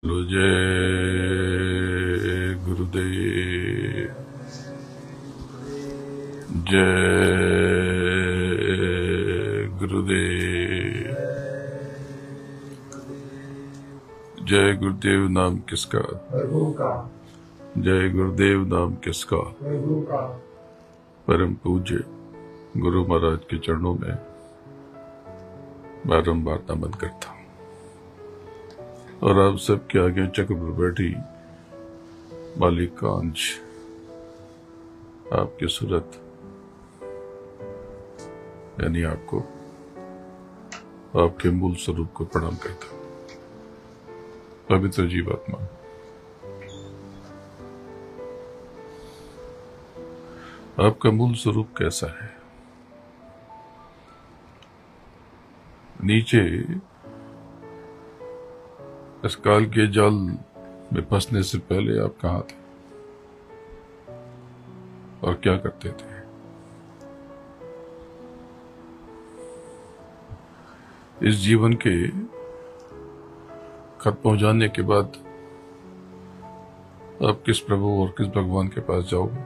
जय गुरुदेव। जय गुरुदेव। जय गुरुदेव नाम किसका? प्रभु का। जय गुरुदेव नाम किसका? प्रभु का। परम पूज्य गुरु महाराज के चरणों में बारंबार नमन करता हूँ और आप सबके आगे चक्र पर बैठी मालिक का अंश आपकी सूरत यानी आपको आपके मूल स्वरूप को प्रणाम करता हूं। पवित्र जीवात्मा, आपका मूल स्वरूप कैसा है? नीचे इस काल के जाल में फंसने से पहले आप कहां थे और क्या करते थे? इस जीवन के खत्म हो जाने के बाद आप किस प्रभु और किस भगवान के पास जाओगे?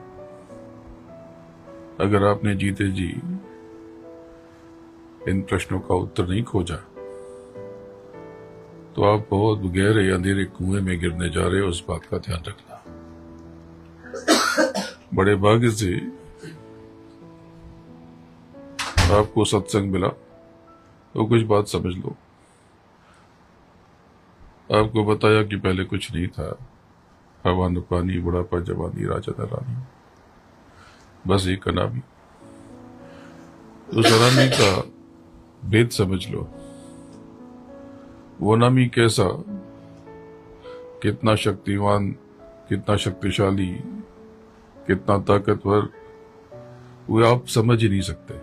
अगर आपने जीते जी इन प्रश्नों का उत्तर नहीं खोजा तो आप बहुत गहरे अंधेरे कुएं में गिरने जा रहे हो। उस बात का ध्यान रखना। बड़े भाग्य से आपको सत्संग मिला तो कुछ बात समझ लो। आपको बताया कि पहले कुछ नहीं था, हवा न पानी, बुढ़ापा जवानी, राजा न रानी, बस एक अनामी। उस अनामी का भेद समझ लो। वो अनामी कैसा, कितना शक्तिवान, कितना शक्तिशाली, कितना ताकतवर, वो आप समझ ही नहीं सकते।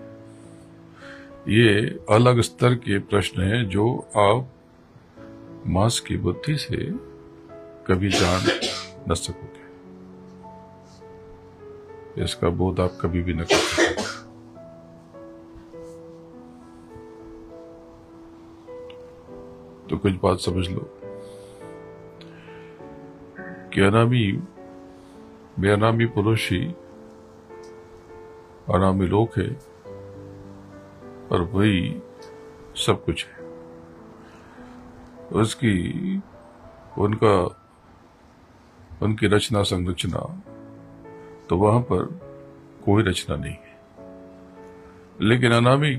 ये अलग स्तर के प्रश्न हैं जो आप मांस की बुद्धि से कभी जान न सकोगे। इसका बोध आप कभी भी न कर सकोगे। तो कुछ बात समझ लो कि अनामी बेअनामी पुरुष ही अनामी लोक है और वही सब कुछ है। उनकी रचना संरचना तो वहां पर कोई रचना नहीं है। लेकिन अनामी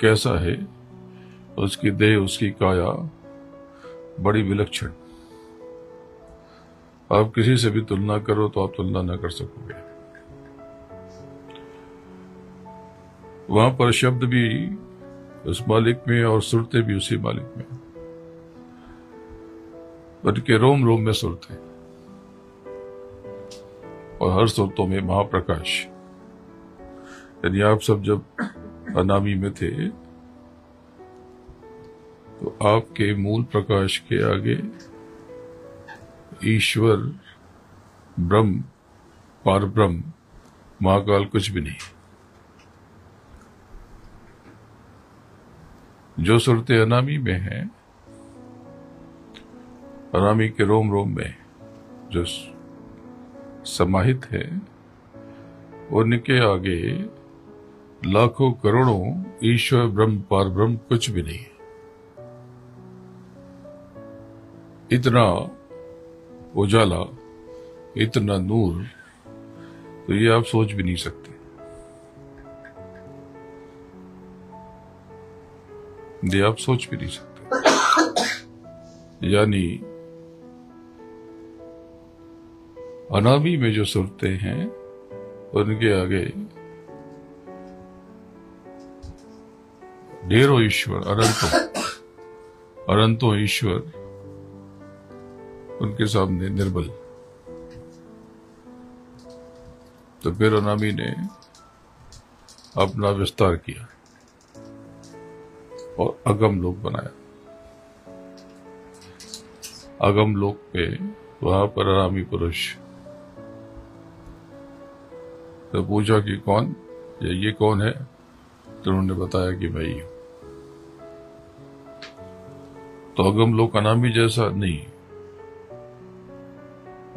कैसा है? उसकी देह, उसकी काया बड़ी विलक्षण। आप किसी से भी तुलना करो तो आप तुलना न कर सकोगे। वहां पर शब्द भी उस मालिक में और सुरते भी उसी मालिक में। उनके रोम रोम में सुरते और हर सुरतों में महाप्रकाश। यदि आप सब जब अनामी में थे तो आपके मूल प्रकाश के आगे ईश्वर, ब्रह्म, पारब्रह्म, महाकाल कुछ भी नहीं। जो सुरते अनामी में हैं, अनामी के रोम रोम में जो समाहित है, उनके आगे लाखों करोड़ों ईश्वर, ब्रह्म, पारब्रह्म कुछ भी नहीं है। इतना उजाला, इतना नूर, तो ये आप सोच भी नहीं सकते। ये आप सोच भी नहीं सकते। यानी अनामी में जो सुरते हैं उनके आगे ढेरों ईश्वर, अनंतों ईश्वर उनके सामने निर्बल। तो फिर अनामी ने अपना विस्तार किया और अगम लोक बनाया। अगम लोक पे वहां पर अनामी पुरुष। तो पूछा कि कौन, ये कौन है? तो उन्होंने बताया कि मैं ही हूं। तो अगम लोक अनामी जैसा नहीं।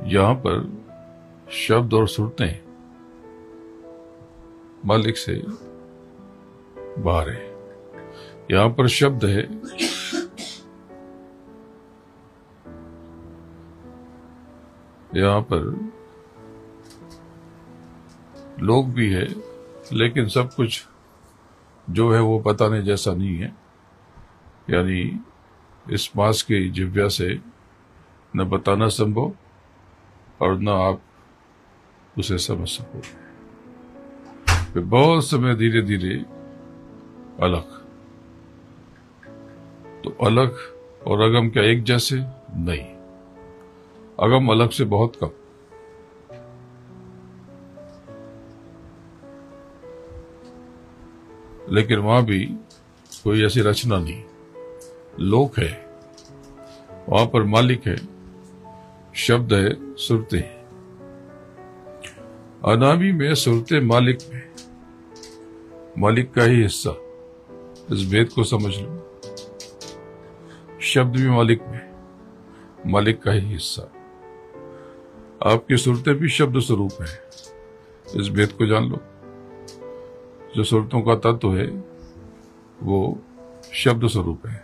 यहां पर शब्द और सुरतें मालिक से बाहर है। यहां पर शब्द है, यहां पर लोग भी है, लेकिन सब कुछ जो है वो बताने जैसा नहीं है। यानी इस मांस की जिह्वा से न बताना संभव और न आप उसे समझ सको। फिर बहुत समय धीरे धीरे अलग। तो अलग और अगम क्या एक जैसे? नहीं, अगम अलग से बहुत कम। लेकिन वहां भी कोई ऐसी रचना नहीं, लोक है, वहां पर मालिक है, शब्द है, सुरते हैं। अनामी में सुरते मालिक में, मालिक का ही हिस्सा। इस भेद को समझ लो। शब्द भी मालिक में, मालिक का ही हिस्सा। आपकी सुरतें भी शब्द स्वरूप है। इस भेद को जान लो। जो सुरतों का तत्व है वो शब्द स्वरूप है।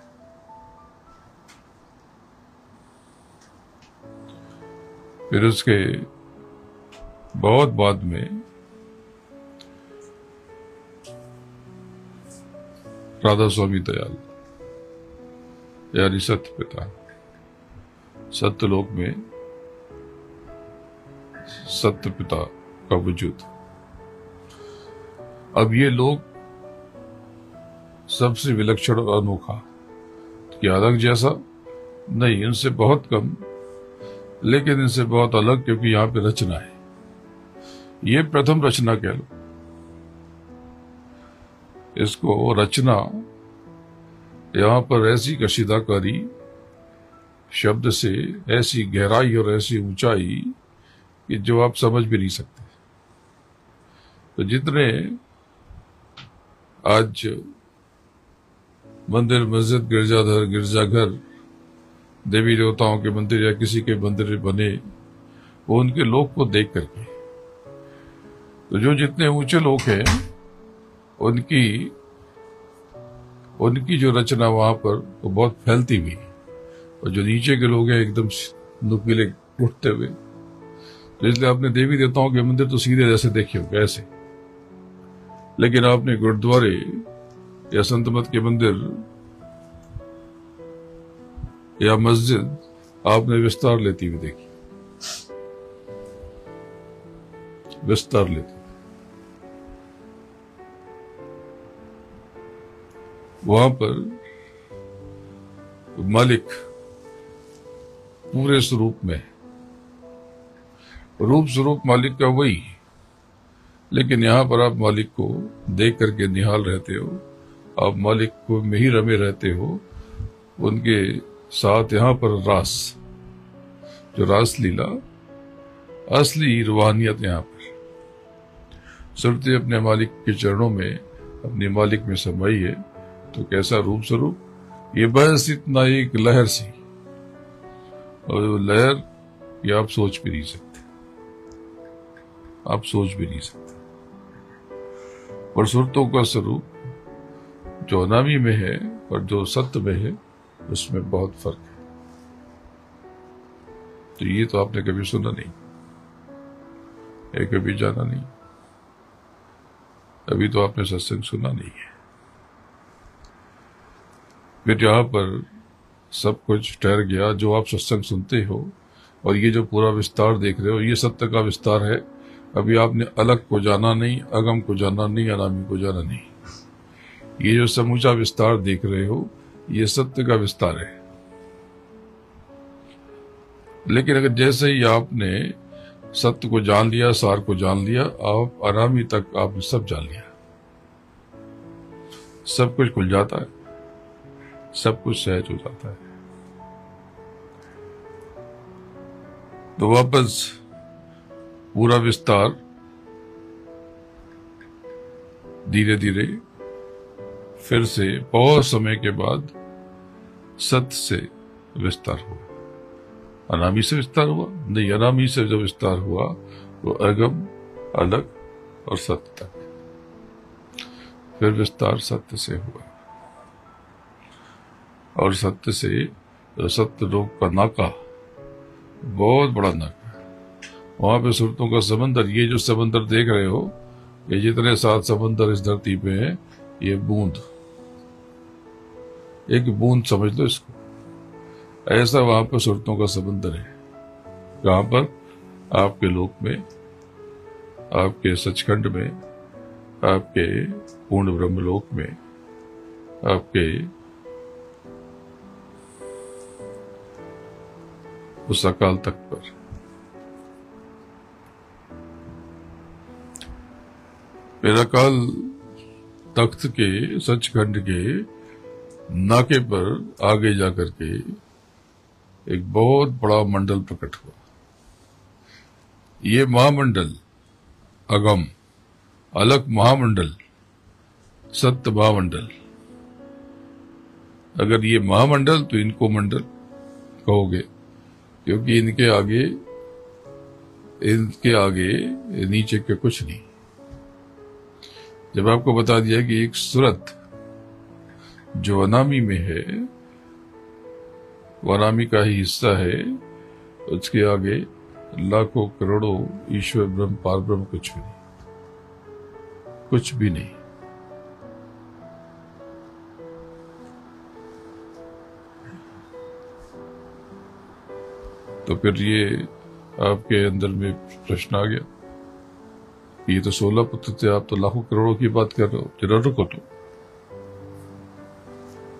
फिर उसके बहुत बाद में राधा स्वामी दयाल यानी सत्य पिता, सत्यलोक में सत्य पिता का वजूद। अब ये लोग सबसे विलक्षण और अनोखा, क्या अलग जैसा? नहीं, इनसे बहुत कम, लेकिन इनसे बहुत अलग, क्योंकि यहां पे रचना है। ये प्रथम रचना कह लो इसको। रचना यहां पर ऐसी कशीदाकारी शब्द से, ऐसी गहराई और ऐसी ऊंचाई कि जो आप समझ भी नहीं सकते। तो जितने आज मंदिर, मस्जिद, गिरजाघर, गिरजाघर, देवी देवताओं के मंदिर या किसी के मंदिर बने, वो उनके लोक को देख करके। तो जो जितने ऊंचे लोक हैं उनकी जो रचना वहां पर वो बहुत फैलती हुई, और जो नीचे के लोग हैं एकदम नुकीले उठते हुए। तो इसलिए आपने देवी देवताओं के मंदिर तो सीधे जैसे देखे होंगे ऐसे, लेकिन आपने गुरुद्वारे या संत मत के मंदिर या मस्जिद आपने विस्तार लेती हुई देखी, विस्तार लेती। वहां पर मालिक पूरे स्वरूप में, रूप स्वरूप मालिक का वही, लेकिन यहां पर आप मालिक को देख करके निहाल रहते हो। आप मालिक को में ही रमे रहते हो। उनके साथ यहां पर रास, जो रास लीला, असली रूहानियत यहां पर। सुरते अपने मालिक के चरणों में, अपने मालिक में समाई है। तो कैसा रूप स्वरूप, ये बस इतना एक लहर सी, और वो लहर ये आप सोच भी नहीं सकते, आप सोच भी नहीं सकते। और सुरतों का स्वरूप जो अनामी में है और जो सत्य में है, उसमें बहुत फर्क है। तो ये तो आपने कभी सुना नहीं, ये कभी जाना नहीं, अभी तो आपने सत्संग सुना नहीं है। फिर यहां पर सब कुछ ठहर गया। जो आप सत्संग सुनते हो और ये जो पूरा विस्तार देख रहे हो, ये सत्य का विस्तार है। अभी आपने अलग को जाना नहीं, अगम को जाना नहीं, अनामी को जाना नहीं। ये जो समूचा विस्तार देख रहे हो, ये सत्य का विस्तार है। लेकिन अगर जैसे ही आपने सत्य को जान लिया, सार को जान लिया, आप अनामी तक आपने सब जान लिया। सब कुछ खुल जाता है, सब कुछ सहज हो जाता है। तो वापस पूरा विस्तार धीरे धीरे फिर से बहुत समय के बाद सत्य से विस्तार हुआ। अनामी से विस्तार हुआ नहीं, अनामी से जब विस्तार हुआ तो अगम, अलग और सत्य तक, फिर विस्तार सत्य से हुआ, और सत्य से सत्य लोक का नाका, बहुत बड़ा नाका, वहां पे सुरतों का समंदर, ये जो समंदर देख रहे हो, ये जितने 7 समंदर इस धरती पे हैं, ये बूंद, एक बूंद समझ लो इसको, ऐसा वहां पर सुरतों का समंदर है। कहां पर? आपके लोक में, आपके सचखंड में, आपके पूर्ण ब्रह्मलोक में, आपके उस अकाल तख्त पर। फिर अकाल तख्त के, सचखंड के नाके पर आगे जाकर के एक बहुत बड़ा मंडल प्रकट हुआ। ये महामंडल, अगम, अलग महामंडल, सत्य महामंडल। अगर ये महामंडल तो इनको मंडल कहोगे, क्योंकि इनके आगे नीचे के कुछ नहीं। जब आपको बता दिया कि एक सूरत जो अनामी में है, वो अनामी का ही हिस्सा है, उसके आगे लाखों करोड़ों ईश्वर ब्रह्म पार ब्रह्म कुछ भी नहीं, कुछ भी नहीं। तो फिर ये आपके अंदर में प्रश्न आ गया, ये तो 16 पुत्र थे, आप तो लाखों करोड़ों की बात कर रहे हो, जरा रुको।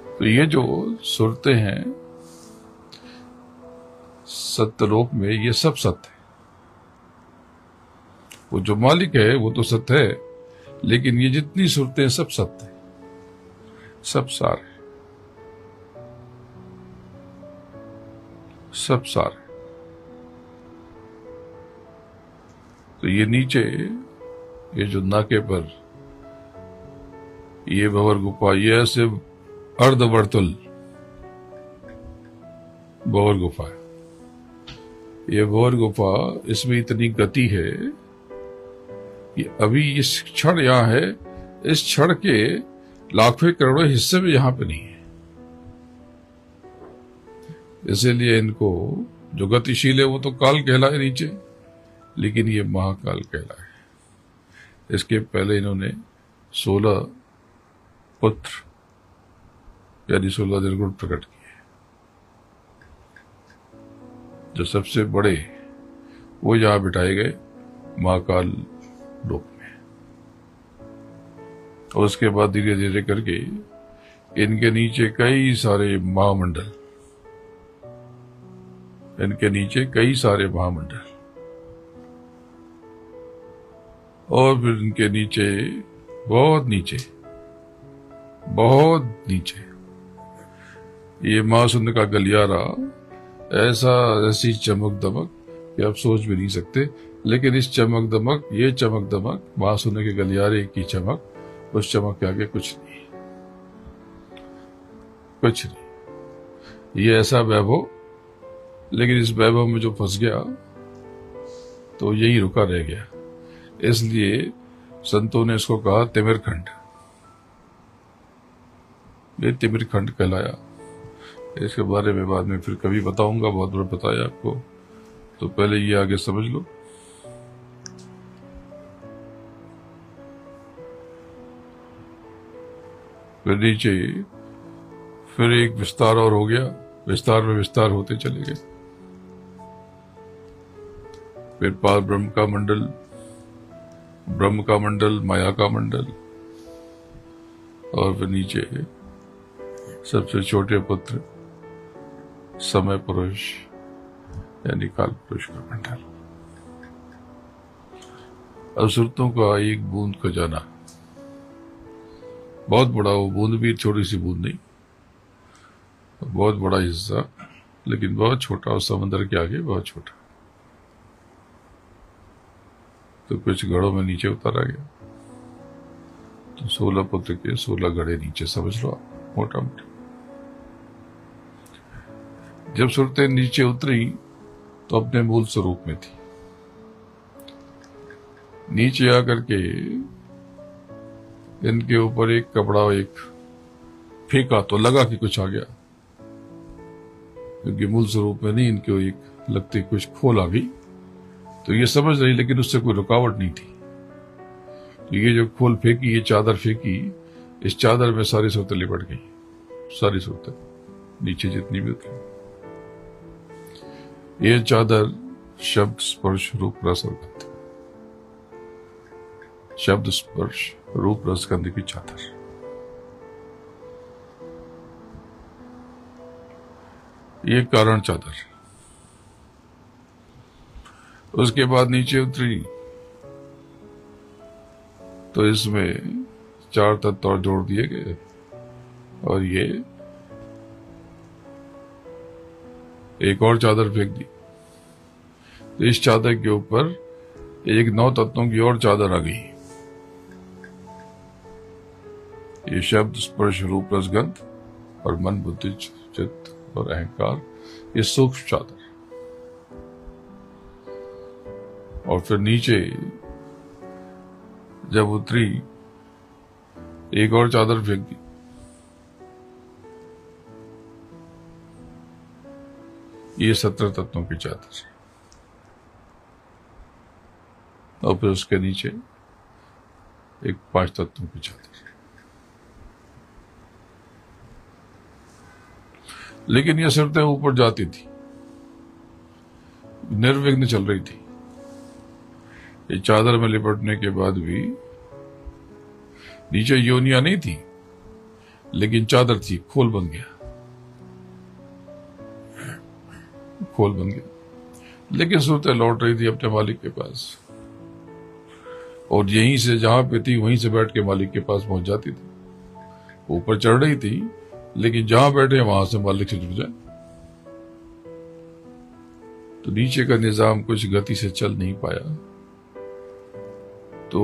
तो ये जो सुरतें हैं सत्यलोक में, ये सब सत्य है। वो जो मालिक है वो तो सत्य है, लेकिन ये जितनी सुरतें हैं सब सत्य है, सब सार है, सब सार है। तो ये नीचे, ये जो नाके पर, ये भंवर गुफा, ये ऐसे अर्धवर्तुल भंवर गुफा है। ये भंवर गुफा, इसमें इतनी गति है कि अभी इस क्षण यहां है, इस क्षण के लाखों करोड़ों हिस्से में यहां पे नहीं है। इसीलिए इनको जो गतिशील है वो तो काल कहलाए नीचे, लेकिन ये महाकाल कहलाए। इसके पहले इन्होंने 16 पुत्र यानी 16 निर्गुण प्रकट किए। जो सबसे बड़े वो यहां बिठाए गए महाकाल लोक में, और उसके बाद धीरे धीरे करके इनके नीचे कई सारे महामंडल, इनके नीचे कई सारे महामंडल, और फिर इनके नीचे बहुत नीचे, बहुत नीचे ये महाशून्य का गलियारा, ऐसी चमक दमक कि आप सोच भी नहीं सकते। लेकिन इस चमक दमक, ये चमक दमक, महाशून्य के गलियारे की चमक, उस चमक के आगे कुछ नहीं, कुछ नहीं। ये ऐसा वैभव, लेकिन इस वैभव में जो फंस गया तो यही रुका रह गया। इसलिए संतों ने इसको कहा तिमिरखंड। ये तिमिरखंड कहलाया। इसके बारे में बाद में फिर कभी बताऊंगा, बहुत बार बताया आपको, तो पहले ये आगे समझ लो। फिर नीचे फिर एक विस्तार और हो गया, विस्तार में विस्तार होते चले गए। फिर पार ब्रह्म का मंडल, ब्रह्म का मंडल, माया का मंडल, और फिर नीचे सबसे छोटे पुत्र समय पुरुष यानी काल पुरुष का मंडल। असुरतों का एक बूंद का जाना बहुत बड़ा, वो बूंद भी छोटी सी बूंद नहीं, बहुत बड़ा हिस्सा, लेकिन बहुत छोटा, और समंदर के आगे बहुत छोटा। तो कुछ घड़ों में नीचे उतारा गया। तो 16 पुत्र के 16 घड़े नीचे, समझ लो आप, मोटा मोटा। जब सूरतें नीचे उतरी तो अपने मूल स्वरूप में थी। नीचे आकर के इनके ऊपर एक कपड़ा एक फेंका तो लगा कि कुछ आ गया, क्योंकि मूल स्वरूप में नहीं, इनको एक लगती कुछ खोल आ गई तो ये समझ रही, लेकिन उससे कोई रुकावट नहीं थी। तो ये जो खोल फेंकी, ये चादर फेंकी, इस चादर में सारी सूरतें लिपट गई, सारी सूरतें नीचे जितनी भी थी। ये चादर शब्द स्पर्श रूप रस और गंध, शब्द स्पर्श रूप रस गंध की चादर। ये कारण चादर। उसके बाद नीचे उतरी तो इसमें 4 तत्व और जोड़ दिए गए और ये एक और चादर फेंक दी। तो इस चादर के ऊपर एक 9 तत्वों की और चादर आ गई। ये शब्द स्पर्श रूप रस गंध और मन बुद्धि चित्त और अहंकार, ये सूक्ष्म चादर। और फिर नीचे जब उतरी एक और चादर फेंक दी। ये 17 तत्वों की चादर। और फिर उसके नीचे एक 5 तत्वों की चादर। लेकिन ये सूरतें ऊपर जाती थी, निर्विघ्न चल रही थी। ये चादर में लिपटने के बाद भी नीचे योनियां नहीं थी, लेकिन चादर थी, खोल बन गया, खोल बन गया। लेकिन सूरतें लौट रही थी अपने मालिक के पास, और यहीं से जहां पे थी वहीं से बैठ के मालिक के पास पहुंच जाती थी। ऊपर चढ़ रही थी, लेकिन जहां बैठे वहां से मालिक से जुड़ जाए। तो नीचे का निजाम कुछ गति से चल नहीं पाया। तो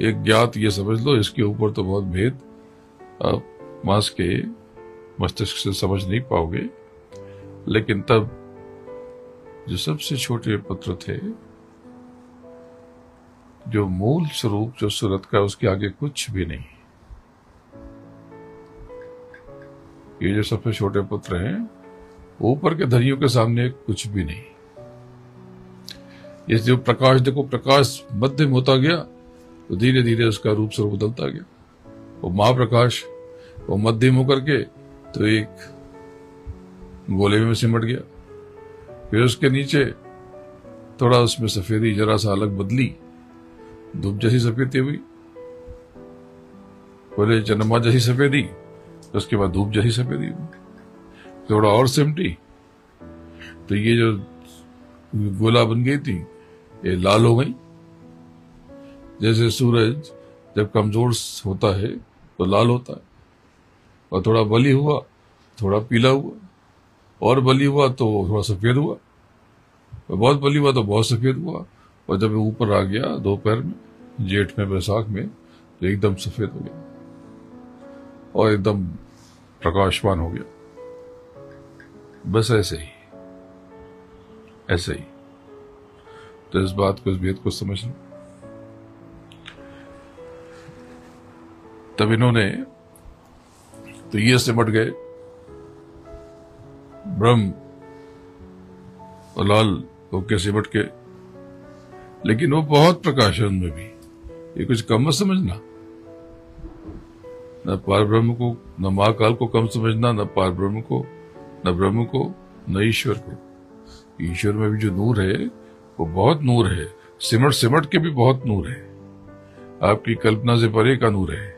एक ज्ञात ये समझ लो, इसके ऊपर तो बहुत भेद आप मांस के मस्तिष्क से समझ नहीं पाओगे। लेकिन तब जो सबसे छोटे पुत्र थे, जो मूल स्वरूप जो सूरत का, उसके आगे कुछ भी नहीं। ये जो सबसे छोटे पुत्र हैं, ऊपर के धनियों के सामने कुछ भी नहीं। इस जो प्रकाश, देखो प्रकाश मध्यम होता गया तो धीरे धीरे उसका रूप स्वरूप बदलता गया। वो महाप्रकाश वो मध्यम होकर के तो एक गोले में सिमट गया। फिर उसके नीचे थोड़ा उसमें सफेदी जरा सा अलग बदली, धूप जैसी सफेदी हुई। पहले चंद्रमा जैसी सफेदी, उसके बाद धूप जैसी सफेदी हुई। थोड़ा और सिमटी तो ये जो गोला बन गई थी, ये लाल हो गई। जैसे सूरज जब कमजोर होता है तो लाल होता है, और थोड़ा बली हुआ थोड़ा पीला हुआ, और बली हुआ तो थोड़ा सफेद हुआ, और बहुत बली हुआ तो बहुत सफेद हुआ। और जब ऊपर आ गया दोपहर में, जेठ में, बैसाख में, तो एकदम सफेद हो गया और एकदम प्रकाशवान हो गया। बस ऐसे ही, ऐसे ही। तो इस बात को, इस भेद को समझ लो। तब इन्होंने तो ये सिमट गए, ब्रह्म और लाल होके सिमट के। लेकिन वो बहुत प्रकाश है उनमें भी, ये कुछ कम मत समझना। न पार ब्रह्म को, न महाकाल को कम समझना, न पार ब्रह्म को, न ब्रह्म को, न ईश्वर को। ईश्वर में भी जो नूर है वो बहुत नूर है, सिमट सिमट के भी बहुत नूर है, आपकी कल्पना से परे का नूर है।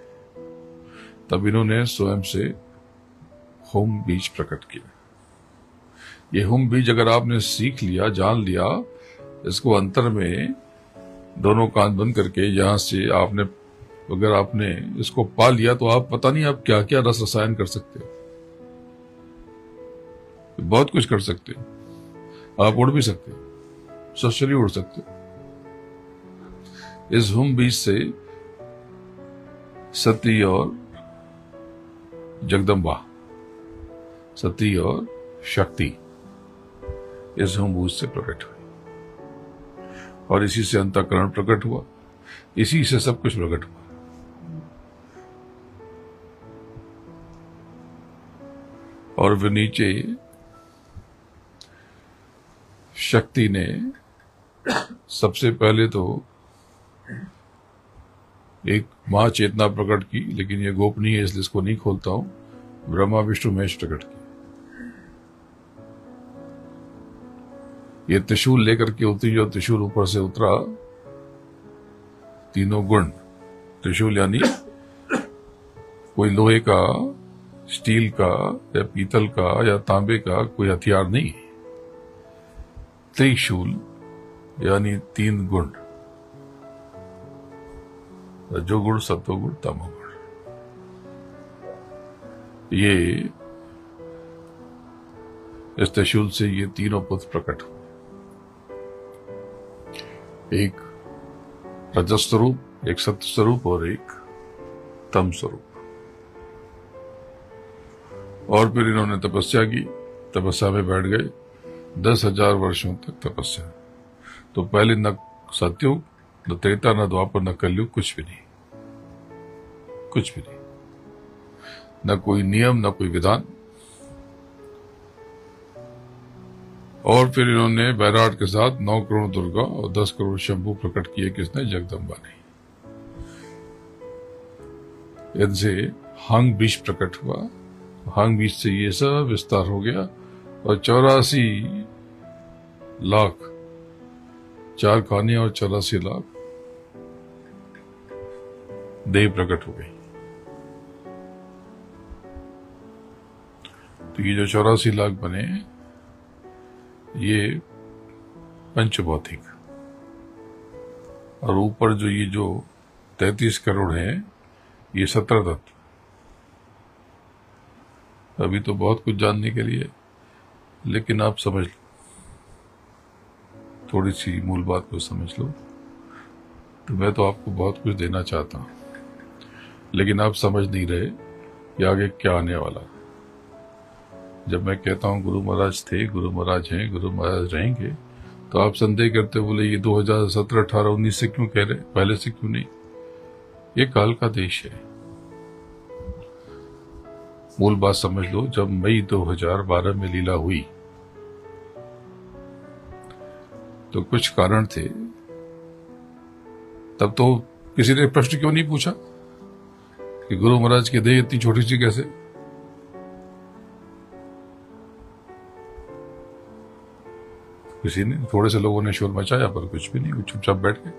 तब इन्होंने स्वयं से हुम बीज प्रकट किया। ये हुम बीज अगर आपने सीख लिया, जान लिया, इसको अंतर में दोनों कान बंद करके यहां से आपने, अगर आपने इसको पा लिया तो आप पता नहीं आप क्या क्या रस रसायन कर सकते हो। बहुत कुछ कर सकते हो। आप उड़ भी सकते हो, सशरी उड़ सकते हो। इस हुम बीज से सती और जगदम्बा, सती और शक्ति इस होमबूझ से प्रकट हुई, और इसी से अंतःकरण प्रकट हुआ, इसी से सब कुछ प्रकट हुआ। और फिर नीचे शक्ति ने सबसे पहले तो एक मां चेतना प्रकट की, लेकिन ये गोपनीय है इसलिए इसको नहीं खोलता हूं। ब्रह्मा विष्णु महेश प्रकट की। ये त्रिशूल लेकर के उतरी, जो त्रिशूल ऊपर से उतरा, तीनों गुण। त्रिशूल यानी कोई लोहे का, स्टील का या पीतल का या तांबे का कोई हथियार नहीं है। त्रिशूल यानी तीन गुण, रजोगुण, सत्वगुण, तमोगुण। ये इस त्रिशूल से ये तीनों पुत्र प्रकट हुए, एक रजस स्वरूप, एक सत्य स्वरूप और एक तम स्वरूप। और फिर इन्होंने तपस्या की, तपस्या में बैठ गए 10,000 वर्षों तक तपस्या। तो पहले न सत्युग, न त्रेता, न द्वापर, न कलयुग, कुछ भी नहीं, कुछ भी नहीं, न कोई नियम, न कोई विधान। और फिर इन्होंने बैराट के साथ 9 करोड़ दुर्गा और 10 करोड़ शंभू प्रकट किए। किसने? जगदम्बा ने। इनसे हंग बीज प्रकट हुआ, हंग बीज से ये सब विस्तार हो गया, और 84 लाख 4 खाने और 84 लाख देह प्रकट हो गई। तो ये जो 84 लाख बने, ये पंचभौतिक, और ऊपर जो ये जो 33 करोड़ है, ये 17 तत्व। अभी तो बहुत कुछ जानने के लिए, लेकिन आप समझ लो, थोड़ी सी मूल बात को समझ लो। तो मैं तो आपको बहुत कुछ देना चाहता हूं, लेकिन आप समझ नहीं रहे कि आगे क्या आने वाला। जब मैं कहता हूं गुरु महाराज थे, गुरु महाराज हैं, गुरु महाराज रहेंगे, तो आप संदेह करते बोले ये 2017, 18, 19 से क्यों कह रहे, पहले से क्यों नहीं? ये काल का देश है। मूल बात समझ लो, जब मई 2012 में लीला हुई तो कुछ कारण थे। तब तो किसी ने प्रश्न क्यों नहीं पूछा कि गुरु महाराज की देह इतनी छोटी सी कैसे? किसी ने, थोड़े से लोगों ने शोर मचाया, पर कुछ भी नहीं, वो चुपचाप बैठ गए।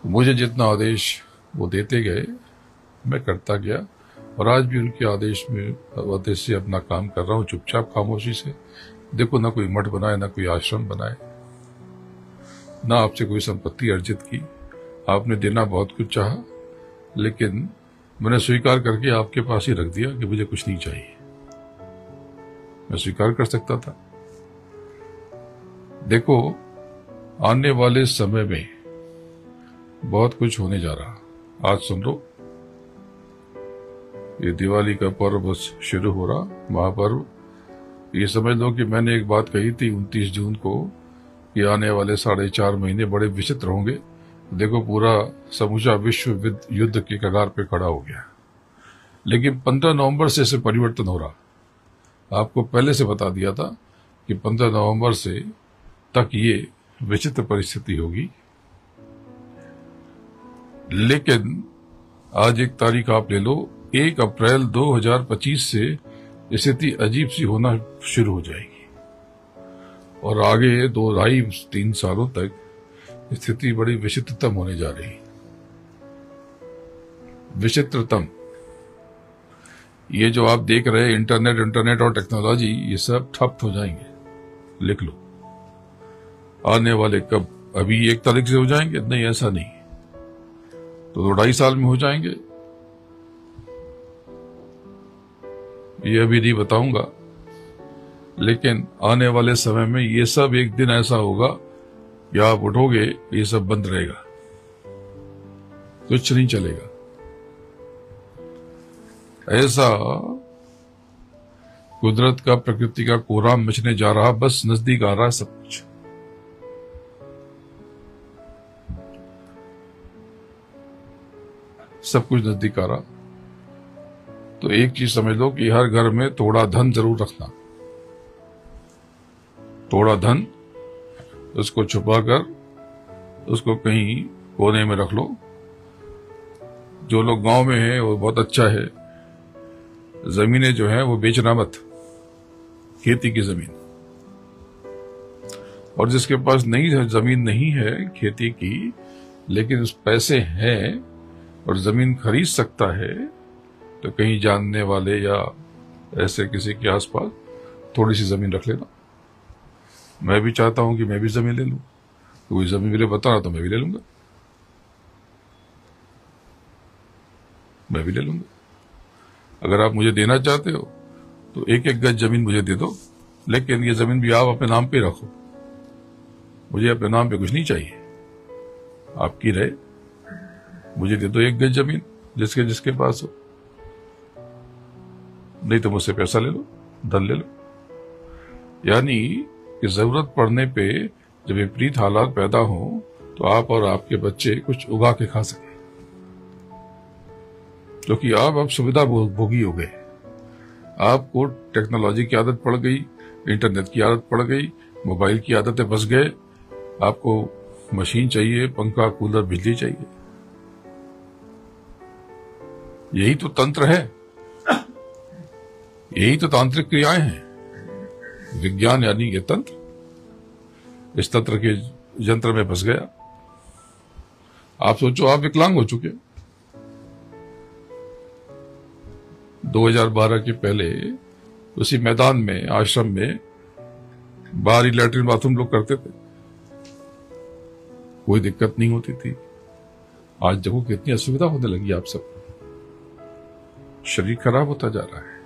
मुझे जितना आदेश वो देते गए, मैं करता गया, और आज भी उनके आदेश से अपना काम कर रहा हूं, चुपचाप खामोशी से। देखो, ना कोई मठ बनाए, ना कोई आश्रम बनाए, ना आपसे कोई संपत्ति अर्जित की। आपने देना बहुत कुछ चाहा, लेकिन मैंने स्वीकार करके आपके पास ही रख दिया कि मुझे कुछ नहीं चाहिए। मैं स्वीकार कर सकता था। देखो, आने वाले समय में बहुत कुछ होने जा रहा। आज सुन लो, ये दिवाली का पर्व बस शुरू हो रहा, महापर्व। ये समझ लो कि मैंने एक बात कही थी 29 जून को कि आने वाले 4.5 महीने बड़े विचित्र होंगे। देखो, पूरा समूचा विश्व युद्ध के कगार पे खड़ा हो गया। लेकिन 15 नवंबर से इसे परिवर्तन हो रहा। आपको पहले से बता दिया था कि 15 नवंबर से तक ये विचित्र परिस्थिति होगी। लेकिन आज एक तारीख आप ले लो, 1 अप्रैल 2025 से स्थिति अजीब सी होना शुरू हो जाएगी, और आगे 2-2.5-3 सालों तक स्थिति बड़ी विचित्रतम होने जा रही। विचित्रतम। ये जो आप देख रहे हैं इंटरनेट और टेक्नोलॉजी, ये सब ठप हो जाएंगे। लिख लो, आने वाले कब? अभी 1 तारीख से हो जाएंगे? नहीं, ऐसा नहीं। तो 2-2.5 साल में हो जाएंगे। ये अभी नहीं बताऊंगा, लेकिन आने वाले समय में ये सब एक दिन ऐसा होगा कि आप उठोगे, ये सब बंद रहेगा, कुछ नहीं चलेगा। ऐसा कुदरत का, प्रकृति का कोहराम मचने जा रहा, बस नजदीक आ रहा है सब कुछ। सब कुछ नजदीक आ रहा। तो एक चीज समझ लो कि हर घर में थोड़ा धन जरूर रखना। थोड़ा धन, उसको छुपा कर उसको कहीं कोने में रख लो। जो लोग गांव में हैं वो बहुत अच्छा है, जमीनें जो है वो बेचना मत, खेती की जमीन। और जिसके पास जमीन नहीं है खेती की, लेकिन उस पैसे हैं और जमीन खरीद सकता है, तो कहीं जानने वाले या ऐसे किसी के आसपास थोड़ी सी जमीन रख लेना। मैं भी चाहता हूं कि मैं भी जमीन ले लूं, तो कोई जमीन मुझे बता रहा तो मैं भी ले लूंगा, मैं भी ले लूंगा। अगर आप मुझे देना चाहते हो तो एक एक गज जमीन मुझे दे दो, लेकिन ये जमीन भी आप अपने नाम पे रखो। मुझे अपने नाम पे कुछ नहीं चाहिए, आपकी रहे। मुझे दे दो एक गज जमीन, जिसके जिसके पास हो। नहीं तो मुझसे पैसा ले लो, धन ले लो। यानी कि जरूरत पड़ने पे जब विपरीत हालात पैदा हो तो आप और आपके बच्चे कुछ उगा के खा सके, क्योंकि आप अब सुविधा भोगी हो गए। आपको टेक्नोलॉजी की आदत पड़ गई, इंटरनेट की आदत पड़ गई, मोबाइल की आदतें बस गए। आपको मशीन चाहिए, पंखा, कूलर, बिजली चाहिए। यही तो तंत्र है, यही तो तांत्रिक क्रियाएं हैं। विज्ञान यानी ये तंत्र, इस तंत्र के यंत्र में फंस गया। आप सोचो, आप विकलांग हो चुके। 2012 के पहले उसी मैदान में, आश्रम में बाहरी लैट्रिन बाथरूम लोग करते थे, कोई दिक्कत नहीं होती थी। आज देखो कितनी असुविधा होने लगी आप सबको, शरीर खराब होता जा रहा है।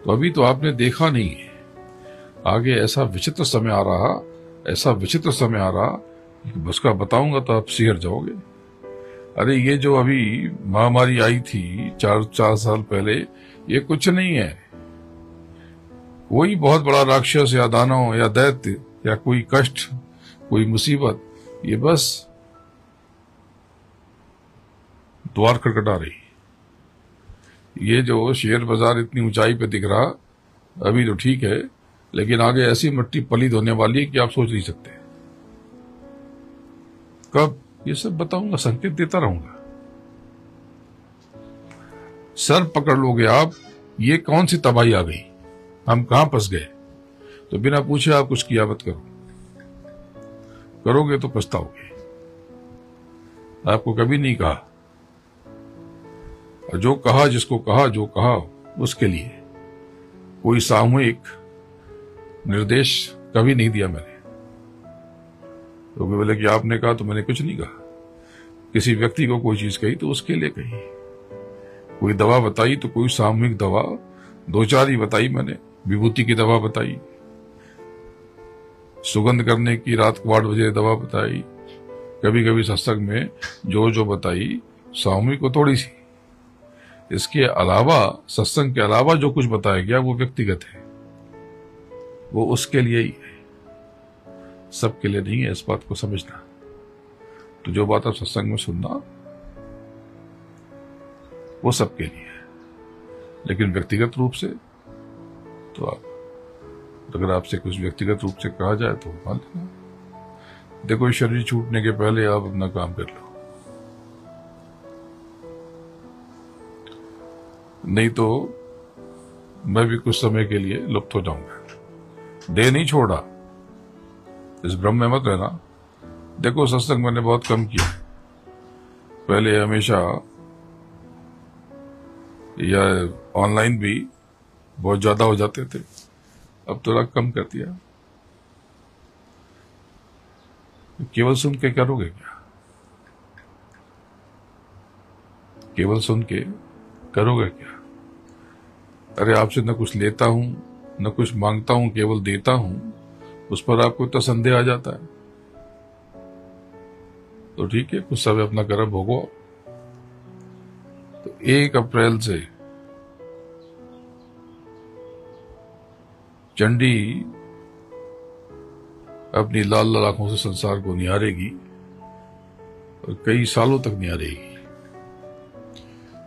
तो अभी तो आपने देखा नहीं है, आगे ऐसा विचित्र समय आ रहा, ऐसा विचित्र समय आ रहा कि उसका बताऊंगा तो आप सिहर जाओगे। अरे ये जो अभी महामारी आई थी चार साल पहले, ये कुछ नहीं है। कोई बहुत बड़ा राक्षस या दानव या दैत्य या कोई कष्ट, कोई मुसीबत, ये बस द्वार खटखटा रही। ये जो शेयर बाजार इतनी ऊंचाई पे दिख रहा अभी तो ठीक है, लेकिन आगे ऐसी मिट्टी पलीद होने वाली है कि आप सोच नहीं सकते। कब, ये सब बताऊंगा, संकेत देता रहूंगा। सर पकड़ लोगे आप, ये कौन सी तबाही आ गई, हम कहां फंस गए। तो बिना पूछे आप कुछ किया मत करो, करोगे तो पछताओगे। आपको कभी नहीं कहा, और जो कहा, जिसको कहा, जो कहा उसके लिए कोई सामूहिक निर्देश कभी नहीं दिया मैंने। तो बोले कि आपने कहा, तो मैंने कुछ नहीं कहा। किसी व्यक्ति को कोई चीज कही तो उसके लिए कही, कोई दवा बताई तो कोई सामूहिक दवा, दो चार ही बताई मैंने। विभूति की दवा बताई, सुगंध करने की रात को 8 बजे दवा बताई, कभी कभी सत्संग में जो जो बताई सामूहिक को थोड़ी सी। इसके अलावा, सत्संग के अलावा जो कुछ बताया गया वो व्यक्तिगत है, वो उसके लिए ही है, सबके लिए नहीं है। इस बात को समझना। तो जो बात आप सत्संग में सुनना वो सबके लिए है, लेकिन व्यक्तिगत रूप से तो आप, अगर आपसे कुछ व्यक्तिगत रूप से कहा जाए तो मान लेना। देखो, शरीर छूटने के पहले आप अपना काम कर लो, नहीं तो मैं भी कुछ समय के लिए लुप्त हो जाऊंगा। देह नहीं छोड़ा, इस भ्रम में मत रहना। देखो, सत्संग मैंने बहुत कम किया, पहले हमेशा, या ऑनलाइन भी बहुत ज्यादा हो जाते थे, अब थोड़ा कम कर दिया। केवल सुन के करोगे क्या, केवल सुन के करोगे क्या। अरे आपसे न कुछ लेता हूं न कुछ मांगता हूं, केवल देता हूं, उस पर आपको इतना संदेह आ जाता है। तो ठीक है, कुछ समय अपना कर्म भोगो। तो 1 अप्रैल से चंडी अपनी लाल लाल आंखों से संसार को निहारेगी और कई सालों तक निहारेगी।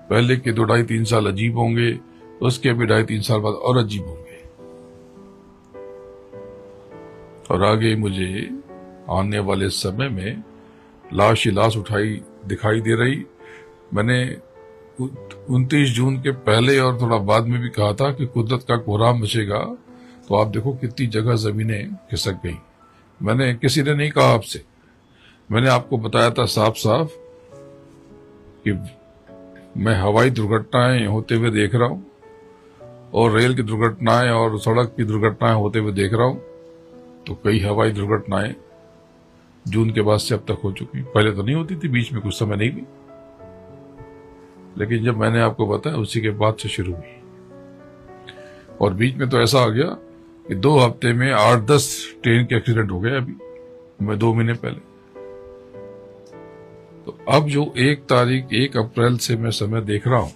पहले के 2-2.5-3 साल अजीब होंगे, उसके भी 2.5-3 साल बाद और अजीब होंगे, और आगे मुझे आने वाले समय में लाश ही लाश उठाई दिखाई दे रही। मैंने 29 जून के पहले और थोड़ा बाद में भी कहा था कि कुदरत का कोहराम मचेगा, तो आप देखो कितनी जगह जमीनें खिसक गई। मैंने किसी ने नहीं कहा आपसे, मैंने आपको बताया था साफ साफ कि मैं हवाई दुर्घटनाएं होते हुए देख रहा हूं और रेल की दुर्घटनाएं और सड़क की दुर्घटनाएं होते हुए देख रहा हूं। तो कई हवाई दुर्घटनाएं जून के बाद से अब तक हो चुकी। पहले तो नहीं होती थी, बीच में कुछ समय नहीं हुई, लेकिन जब मैंने आपको बताया उसी के बाद से शुरू हुई। और बीच में तो ऐसा आ गया कि 2 हफ्ते में 8-10 ट्रेन के एक्सीडेंट हो गए। अभी मैं 2 महीने पहले, तो अब जो 1 अप्रैल से मैं समय देख रहा हूं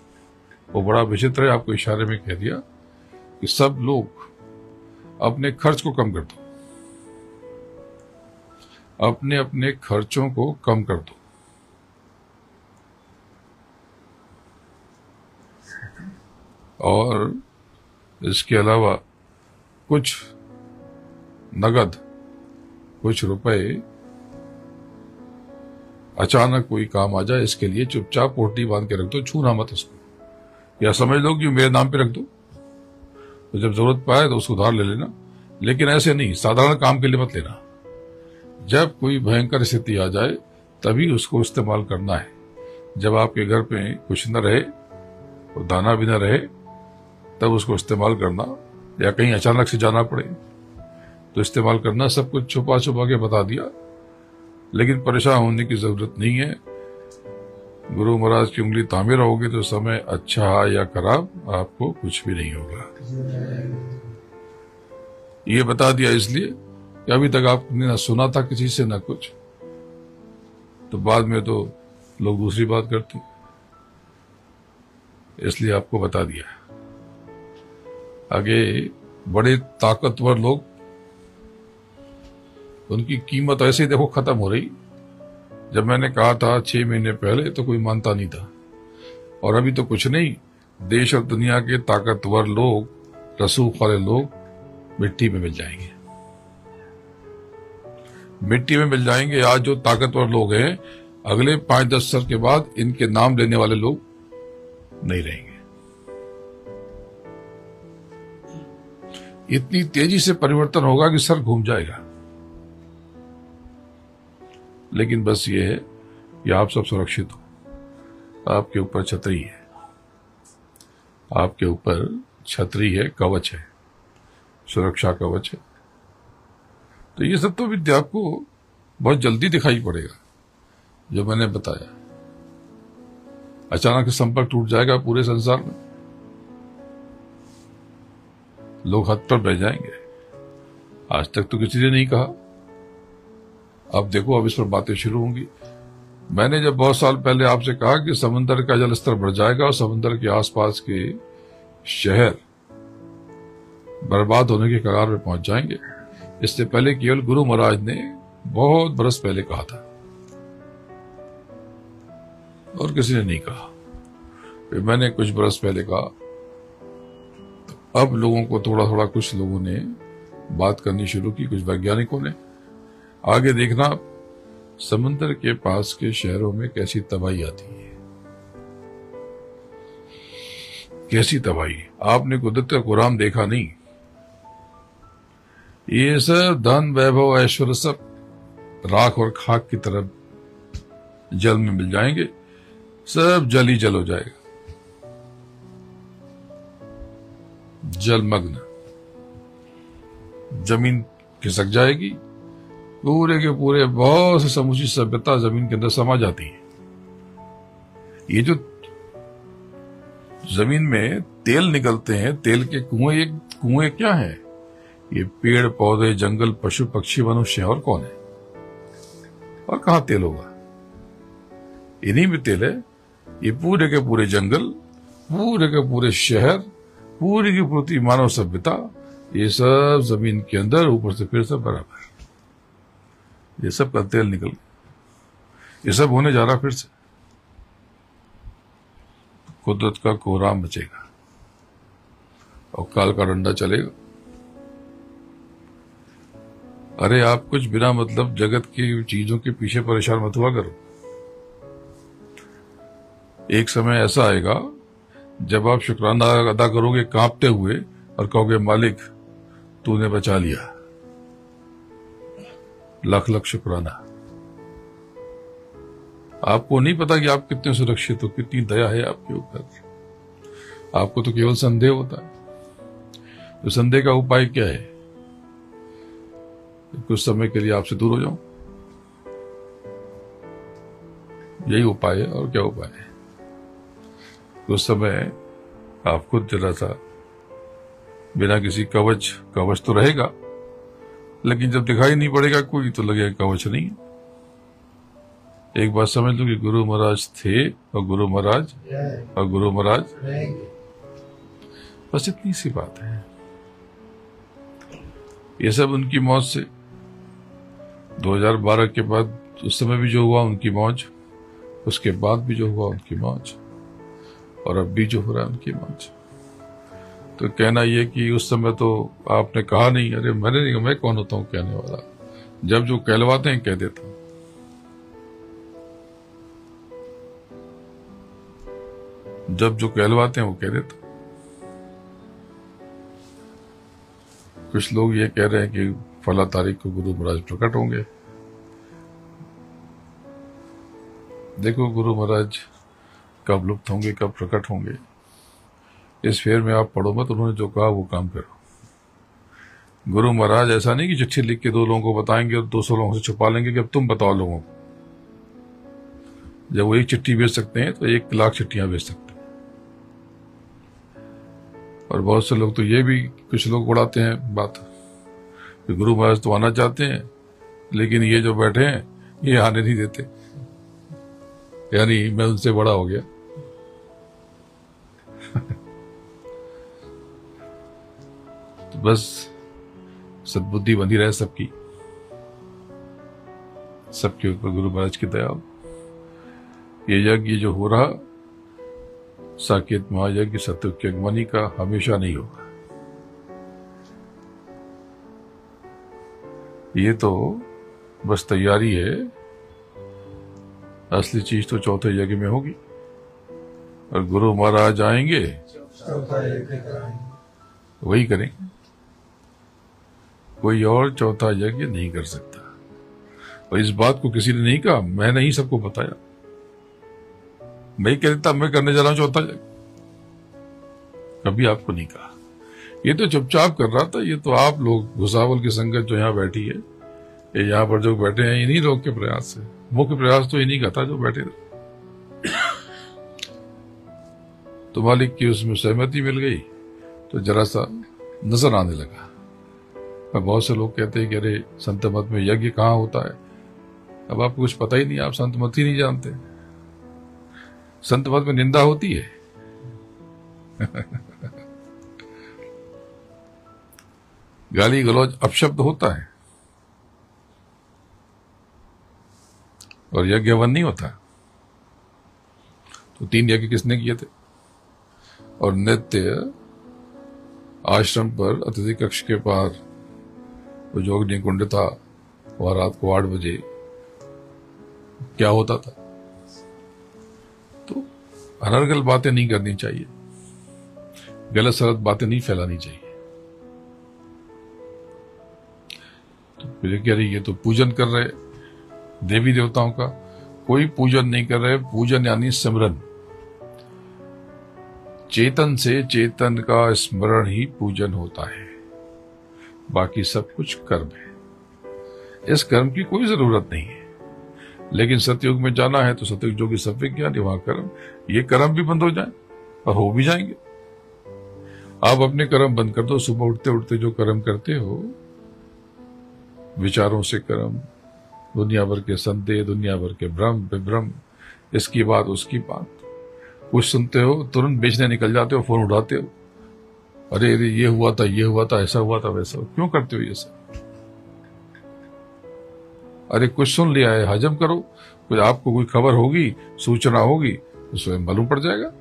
वो बड़ा विचित्र है। आपको इशारे में कह दिया कि सब लोग अपने खर्च को कम कर दो, अपने अपने खर्चों को कम कर दो। और इसके अलावा कुछ नगद, कुछ रुपए अचानक कोई काम आ जाए, इसके लिए चुपचाप पोटली बांध के रख दो, छूना मत उसको, या समझ लो कि मेरे नाम पे रख दो, तो जब जरूरत पाए तो उसको उधार ले लेना। लेकिन ऐसे नहीं, साधारण काम के लिए मत लेना। जब कोई भयंकर स्थिति आ जाए तभी उसको इस्तेमाल करना है। जब आपके घर पे कुछ न रहे और दाना भी न रहे तब उसको इस्तेमाल करना, या कहीं अचानक से जाना पड़े तो इस्तेमाल करना। सब कुछ छुपा छुपा के बता दिया, लेकिन परेशान होने की जरूरत नहीं है। गुरु महाराज की उंगली थामे रहोगे तो समय अच्छा या खराब आपको कुछ भी नहीं होगा। ये बता दिया इसलिए कि अभी तक आपने ना सुना था किसी से ना कुछ, तो बाद में तो लोग दूसरी बात करते, इसलिए आपको बता दिया। आगे बड़े ताकतवर लोग, उनकी कीमत ऐसे ही देखो खत्म हो रही। जब मैंने कहा था 6 महीने पहले तो कोई मानता नहीं था, और अभी तो कुछ नहीं, देश और दुनिया के ताकतवर लोग, रसूख वाले लोग मिट्टी में मिल जाएंगे, मिट्टी में मिल जाएंगे। आज जो ताकतवर लोग हैं, अगले 5-10 साल के बाद इनके नाम लेने वाले लोग नहीं रहेंगे। इतनी तेजी से परिवर्तन होगा कि सर घूम जाएगा। लेकिन बस ये है कि आप सब सुरक्षित हो। आपके ऊपर छतरी है, आपके ऊपर छतरी है, कवच है, सुरक्षा कवच है। तो ये सब तो विद्या आपको बहुत जल्दी दिखाई पड़ेगा। जो मैंने बताया, अचानक संपर्क टूट जाएगा पूरे संसार में, लोग हद पर बह जाएंगे। आज तक तो किसी ने नहीं कहा, अब देखो अब इस पर बातें शुरू होंगी। मैंने जब बहुत साल पहले आपसे कहा कि समुद्र का जल स्तर बढ़ जाएगा और समुद्र के आसपास के शहर बर्बाद होने के कगार पे पहुंच जाएंगे, इससे पहले केवल गुरु महाराज ने बहुत बरस पहले कहा था और किसी ने नहीं कहा। फिर मैंने कुछ बरस पहले कहा, अब लोगों को थोड़ा थोड़ा, कुछ लोगों ने बात करनी शुरू की, कुछ वैज्ञानिकों ने। आगे देखना समुद्र के पास के शहरों में कैसी तबाही आती है, कैसी तबाही। आपने कुदरत का कुरान देखा नहीं? ये सब धन वैभव ऐश्वर्य सब राख और खाक की तरह जल में मिल जाएंगे, सब जल ही जल हो जाएगा, जलमग्न। जमीन खिसक जाएगी, पूरे के पूरे बहुत से समूची सभ्यता जमीन के अंदर समा जाती है। ये जो जमीन में तेल निकलते हैं, तेल के कुएं, ये कुएं क्या है? ये पेड़ पौधे, जंगल, पशु पक्षी, मनुष्य, और कौन है? और कहां तेल होगा? इन्हीं में तेल है। ये पूरे के पूरे जंगल, पूरे के पूरे शहर, पूरी की पूरी मानव सभ्यता ये सब जमीन के अंदर, ऊपर से फिर सब बराबर, ये सब का तेल निकल, ये सब होने जा रहा फिर से। कुदरत का कोहराम बचेगा और काल का डंडा चलेगा। अरे आप कुछ बिना मतलब जगत की चीजों के पीछे परेशान मत हुआ करो। एक समय ऐसा आएगा जब आप शुक्राना अदा करोगे कांपते हुए और कहोगे मालिक तूने बचा लिया, लाख लाख शुक्राना। आपको नहीं पता कि आप कितने सुरक्षित हो, कितनी दया है आपके ऊपर। आपको तो केवल संदेह होता है। तो संदेह का उपाय क्या है? कुछ समय के लिए आपसे दूर हो जाऊं, यही उपाय है। और क्या उपाय है? उस समय आप खुद जरा सा बिना किसी कवच तो रहेगा, लेकिन जब दिखाई नहीं पड़ेगा कोई तो लगेगा कवच नहीं। एक बात समझ लो कि गुरु महाराज थे और गुरु महाराज बस इतनी सी बात है। ये सब उनकी मौत से 2012 के बाद उस समय भी जो हुआ उनकी मौज, उसके बाद भी जो हुआ उनकी मौज, और अब भी जो हो रहा है उनकी मौज। तो कहना यह कि उस समय तो आपने कहा नहीं, अरे मैंने नहीं, मैं कौन होता हूं कहने वाला। जब जो कहलवाते हैं कह देता हूं। जब जो कहलवाते हैं वो कह देता। कुछ लोग ये कह रहे हैं कि फला तारीख को गुरु महाराज प्रकट होंगे। देखो गुरु महाराज कब लुप्त होंगे, कब प्रकट होंगे, इस फेर में आप पढ़ो मत। उन्होंने जो कहा वो काम करो। गुरु महाराज ऐसा नहीं कि चिट्ठी लिख के 2 लोगों को बताएंगे और 200 लोगों से छुपा लेंगे कि अब तुम बताओ लोगों को। जब वो एक चिट्ठी भेज सकते हैं तो 1 लाख चिट्ठियां भेज सकते हैं। और बहुत से लोग तो ये भी, कुछ लोग उड़ाते हैं बात कि गुरु महाराज तो आना चाहते हैं लेकिन ये जो बैठे हैं ये आने नहीं देते, यानी मैं उनसे बड़ा हो गया। तो बस सद्बुद्धि बनी रहे सबकी, सबके ऊपर गुरु महाराज की दया। ये यज्ञ जो हो रहा साकेत महायज्ञ सत्ययुग अगमनी का हमेशा नहीं होगा। ये तो बस तैयारी है, असली चीज तो चौथे यज्ञ में होगी। और गुरु महाराज आएंगे वही करेंगे, कोई और चौथा यज्ञ नहीं कर सकता। और इस बात को किसी ने नहीं कहा, मैंने ही सबको बताया। मैं कह देता मैं करने जा रहा हूं चौथा यज्ञ, कभी आपको नहीं कहा। ये तो चुपचाप कर रहा था। ये तो आप लोग घुसावल की संगत जो यहाँ बैठी है, ये यहाँ पर जो बैठे हैं, इन्हीं लोग के प्रयास से। मुख्य प्रयास तो इन्हीं का था जो बैठे थे। तो मालिक की उसमें सहमति मिल गई तो जरा सा नजर आने लगा। और बहुत से लोग कहते हैं कि अरे संत मत में यज्ञ कहाँ होता है। अब आपको कुछ पता ही नहीं, आप संत मत ही नहीं जानते। संत मत में निंदा होती है। गाली गलौज अपशब्द होता है और यज्ञ हवन नहीं होता। तो 3 यज्ञ किसने किए थे? और नित्य आश्रम पर अतिथि कक्ष के पार वो जो अग्नि कुंड था, वह रात को 8 बजे क्या होता था। तो अनर्गल बातें नहीं करनी चाहिए, गलत सलत बातें नहीं फैलानी चाहिए। तो फिर कह रही ये तो पूजन कर रहे देवी देवताओं का। कोई पूजन नहीं कर रहे। पूजन यानी स्मरण, चेतन से चेतन का स्मरण ही पूजन होता है। बाकी सब कुछ कर्म है। इस कर्म की कोई जरूरत नहीं है। लेकिन सतयुग में जाना है तो सतयुग जो कि सत्विज्ञान, वहां कर्म, ये कर्म भी बंद हो जाए और हो भी जाएंगे। आप अपने कर्म बंद कर दो। सुबह उठते उठते जो कर्म करते हो, विचारों से कर्म, दुनिया भर के संदेह, दुनिया भर के भ्रम विभ्रम, इसकी बात उसकी बात, कुछ सुनते हो तुरंत बेचने निकल जाते हो, फोन उठाते हो, अरे अरे ये हुआ था, ये हुआ था, ऐसा हुआ था, वैसा। क्यों करते हो ये सब? अरे कुछ सुन लिया है, हजम करो। कुछ आपको कोई खबर होगी, सूचना होगी तो स्वयं मालूम पड़ जाएगा।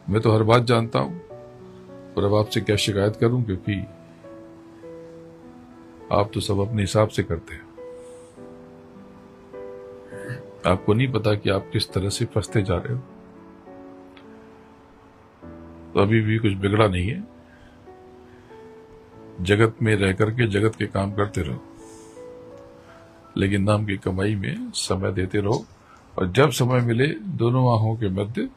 मैं तो हर बात जानता हूं, और अब आपसे क्या शिकायत करूं, क्योंकि आप तो सब अपने हिसाब से करते हो। आपको नहीं पता कि आप किस तरह से फंसते जा रहे हो। तो अभी भी कुछ बिगड़ा नहीं है। जगत में रह करके जगत के काम करते रहो, लेकिन नाम की कमाई में समय देते रहो। और जब समय मिले दोनों आंखों के मध्य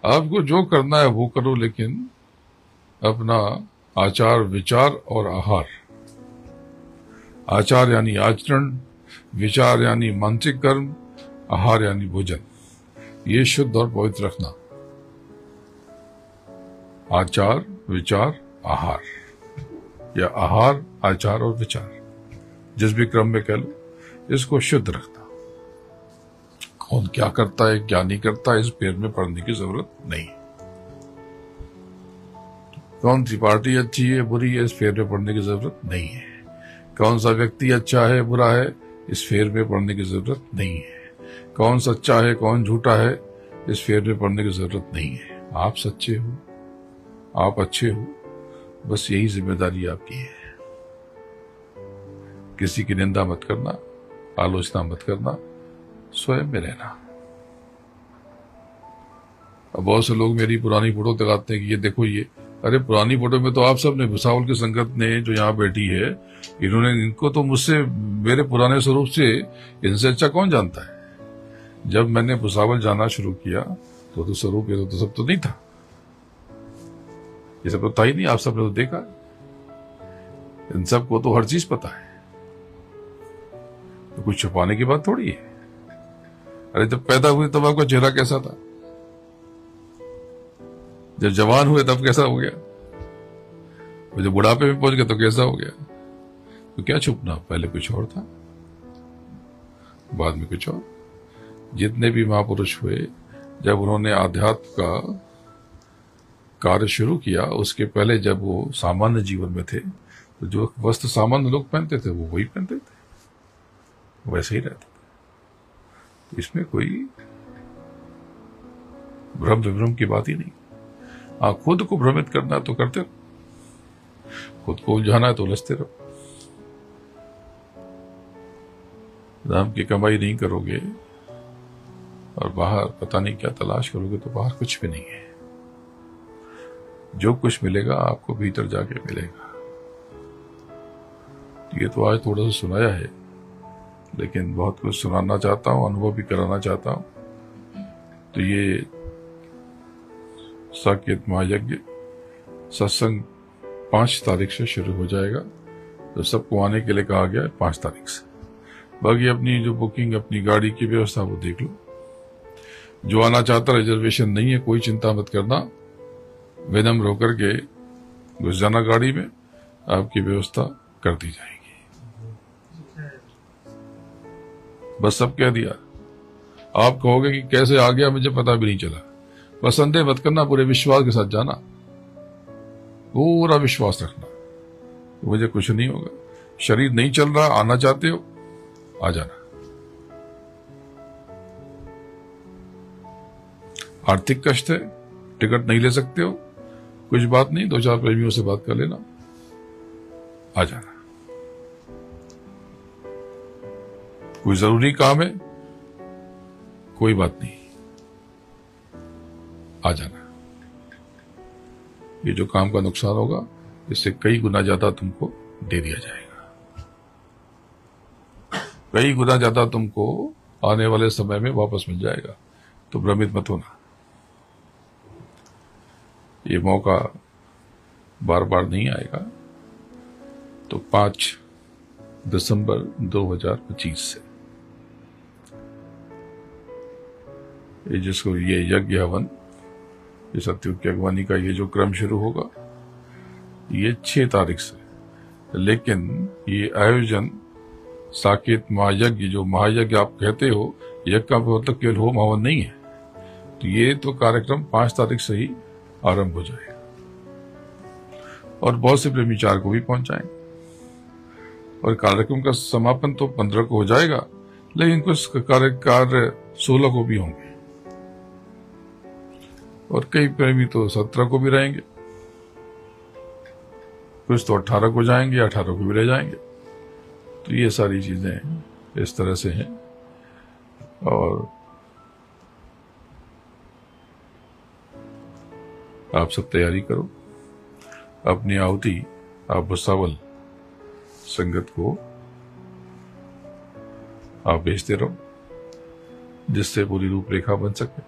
आपको जो करना है वो करो, लेकिन अपना आचार विचार और आहार, आचार यानी आचरण, विचार यानी मानसिक कर्म, आहार यानी भोजन, ये शुद्ध और पवित्र रखना। आचार विचार आहार, या आहार आचार और विचार, जिस भी क्रम में कह लो, इसको शुद्ध रखना। कौन क्या करता है क्या नहीं करता, इस पेड़ में पड़ने की जरूरत नहीं। कौन सी पार्टी अच्छी है बुरी है, इस फेर में पड़ने की जरूरत नहीं है। कौन सा व्यक्ति अच्छा है बुरा है, इस फेर में पड़ने की जरूरत नहीं है। कौन सच्चा है कौन झूठा है, इस फेर में पड़ने की जरूरत नहीं है। आप सच्चे हो, आप अच्छे हो, बस यही जिम्मेदारी आपकी है। किसी की निंदा मत करना, आलोचना मत करना, स्वयं में रहना। अब बहुत से लोग मेरी पुरानी फोटो दिखाते हैं कि ये देखो ये, अरे पुरानी फोटो में तो आप सब ने, भुसावल की संगत ने जो यहाँ बैठी है, इनको तो मुझसे, मेरे पुराने स्वरूप से इनसे अच्छा कौन जानता है। जब मैंने भुसावल जाना शुरू किया तो स्वरूप ये तो सब तो नहीं था, ये सब तो था ही नहीं। आप सबने तो देखा, इन सबको तो हर चीज पता है, तो कुछ छुपाने की बात थोड़ी है। अरे जब पैदा हुए तब आपका चेहरा कैसा था, जब जवान हुए तब कैसा हो गया, और जब बुढ़ापे में पहुंच गए तो कैसा हो गया। तो क्या छुपना, पहले कुछ और था, बाद में कुछ और। जितने भी महापुरुष हुए, जब उन्होंने आध्यात्म का कार्य शुरू किया, उसके पहले जब वो सामान्य जीवन में थे, तो जो वस्त्र सामान्य लोग पहनते थे वो वही पहनते थे, वैसे ही रहते थे। तो इसमें कोई भ्रम विभ्रम की बात ही नहीं। खुद को भ्रमित करना है तो करते रहो, खुद को उलझाना है तो उलझते रहो। राम की कमाई नहीं करोगे और बाहर पता नहीं क्या तलाश करोगे, तो बाहर कुछ भी नहीं है। जो कुछ मिलेगा आपको भीतर जाके मिलेगा। ये तो आज थोड़ा सा सुनाया है, लेकिन बहुत कुछ सुनाना चाहता हूं, अनुभव भी कराना चाहता हूं। तो ये साकेत महायज्ञ सत्संग 5 तारीख से शुरू हो जाएगा, तो सबको आने के लिए कहा गया है 5 तारीख से। बाकी अपनी जो बुकिंग, अपनी गाड़ी की व्यवस्था वो देख लो। जो आना चाहता, रिजर्वेशन नहीं है, कोई चिंता मत करना, विनम्र होकर के घुस जाना गाड़ी में, आपकी व्यवस्था कर दी जाएगी। बस सब कह दिया। आप कहोगे कि कैसे आ गया, मुझे पता भी नहीं चला। बस संदेह मत करना, पूरे विश्वास के साथ जाना, पूरा विश्वास रखना, मुझे कुछ नहीं होगा। शरीर नहीं चल रहा, आना चाहते हो आ जाना। आर्थिक कष्ट है, टिकट नहीं ले सकते हो, कुछ बात नहीं, 2-4 प्रेमियों से बात कर लेना, आ जाना। कोई जरूरी काम है, कोई बात नहीं, आ जाना। ये जो काम का नुकसान होगा, इससे कई गुना ज्यादा तुमको दे दिया जाएगा, कई गुना ज्यादा तुमको आने वाले समय में वापस मिल जाएगा। तो भ्रमित मत होना, ये मौका बार बार नहीं आएगा। तो 5 दिसंबर 2025 से ये जिसको ये यज्ञ हवन, ये सत्ययुग की अगवानी का ये जो क्रम शुरू होगा, ये 6 तारीख से। लेकिन ये आयोजन साकेत महायज्ञ, जो महायज्ञ आप कहते हो, यज्ञ का मतलब केवल होम हवन नहीं है। तो ये तो कार्यक्रम 5 तारीख से ही आरंभ हो जाएगा और बहुत से प्रेमी 4 को भी पहुंचाएंगे और कार्यक्रम का समापन तो 15 को हो जाएगा, लेकिन कुछ कार्य 16 को भी होंगे और कई प्रेमी तो 17 को भी रहेंगे, कुछ तो 18 को जाएंगे या 18 को भी रह जाएंगे। तो ये सारी चीजें इस तरह से हैं और आप सब तैयारी करो। अपनी आहुति आप भुसावल संगत को आप भेजते रहो, जिससे पूरी रूपरेखा बन सके।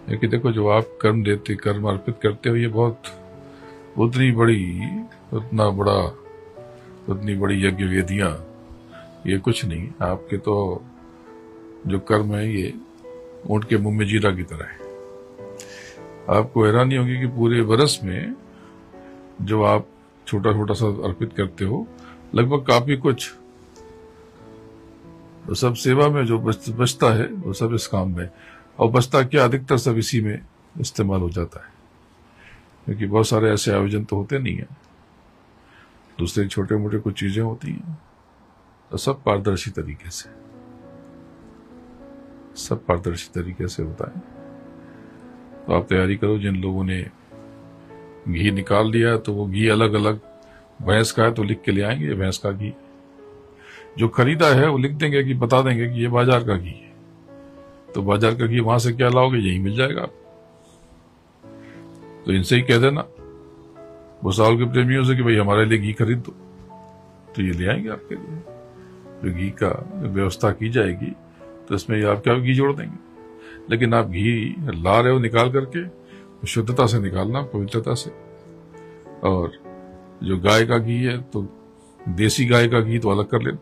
क्योंकि देखो, जो आप कर्म देते, कर्म अर्पित करते हो, ये बहुत उतनी बड़ी यज्ञ वेदियां ये कुछ नहीं। आपके तो जो कर्म है ये ऊंट के मुंह में जीरा की तरह है। आपको हैरानी होगी कि पूरे बरस में जो आप छोटा छोटा सा अर्पित करते हो, लगभग काफी कुछ वो सब सेवा में जो बचता है वो सब इस काम में, और बचता क्या, अधिकतर सब इसी में इस्तेमाल हो जाता है। क्योंकि बहुत सारे ऐसे आयोजन तो होते नहीं है, दूसरे छोटे मोटे कुछ चीजें होती हैं, तो सब पारदर्शी तरीके से होता है। तो आप तैयारी करो। जिन लोगों ने घी निकाल लिया तो वो घी अलग अलग, भैंस का है तो लिख के ले आएंगे, भैंस का घी। जो खरीदा है वो लिख देंगे, कि बता देंगे कि ये बाजार का घी है। तो बाजार का घी वहां से क्या लाओगे, यही मिल जाएगा आपको। तो इनसे ही कह देना भुसावल के प्रेमियों से कि भाई हमारे लिए घी खरीद दो, तो ये ले आएंगे आपके लिए। जो घी का व्यवस्था की जाएगी तो इसमें आप क्या घी जोड़ देंगे। लेकिन आप घी ला रहे हो निकाल करके, शुद्धता से निकालना, पवित्रता से। और जो गाय का घी है तो देसी गाय का घी तो अलग कर लेना।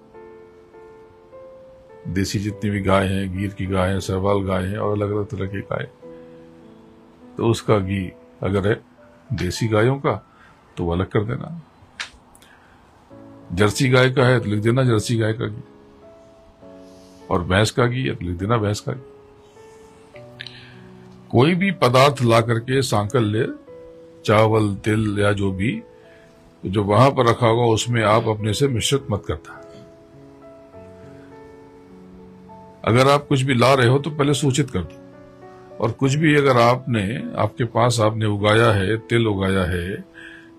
देसी जितनी भी गाय है, गिर की गाय है, सहवाल गाय है और अलग अलग तरह की गाय, तो उसका घी अगर है देसी गायों का तो अलग कर देना। जर्सी गाय का है तो लिख देना जर्सी गाय का घी, और भैंस का घी है तो लिख देना भैंस का घी। कोई भी पदार्थ ला करके सांकल्य, चावल, तिल या जो भी जो वहां पर रखा होगा उसमें आप अपने से मिश्रित मत करता। अगर आप कुछ भी ला रहे हो तो पहले सूचित कर दो। और कुछ भी अगर आपके पास आपने उगाया है, तिल उगाया है,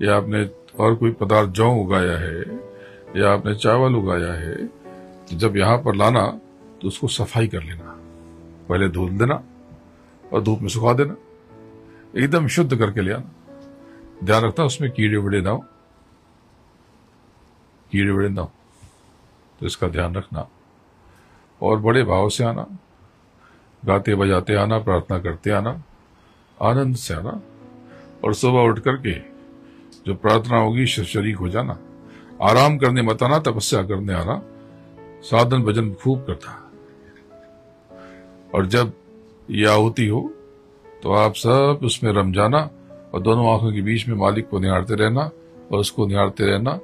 या आपने और कोई पदार्थ जौ उगाया है, या आपने चावल उगाया है, तो जब यहां पर लाना तो उसको सफाई कर लेना, पहले धुल देना और धूप में सुखा देना, एकदम शुद्ध करके ले आना। ध्यान रखना उसमें कीड़े वड़े ना हो, तो इसका ध्यान रखना। और बड़े भाव से आना, गाते बजाते आना, प्रार्थना करते आना, आनंद से आना। और सुबह उठ करके जो प्रार्थना होगी शरीक हो जाना। आराम करने मत आना, तपस्या करने आना, साधन भजन खूब करता। और जब ये आहुति हो तो आप सब उसमें रम जाना और दोनों आंखों के बीच में मालिक को निहारते रहना और उसको निहारते रहना,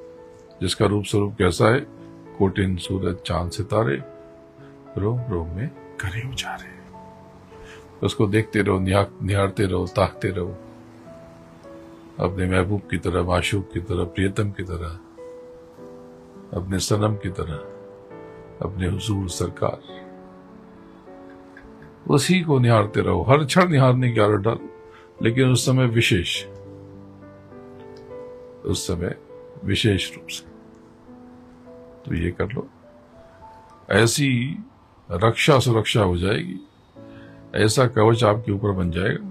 जिसका रूप स्वरूप कैसा है, कोटिन सूरज चांद सितारे, रोम रोम में करे उजारे। उसको देखते रहो, निहारते रहो, ताकते रहो, अपने महबूब की तरह, माशूक की तरह, प्रियतम की तरह, अपने सनम की तरह, अपने हुजूर सरकार, उसी को निहारते रहो। हर क्षण निहारने की आदत डालो, लेकिन उस समय विशेष रूप से। तो ये कर लो, ऐसी रक्षा सुरक्षा हो जाएगी, ऐसा कवच आपके ऊपर बन जाएगा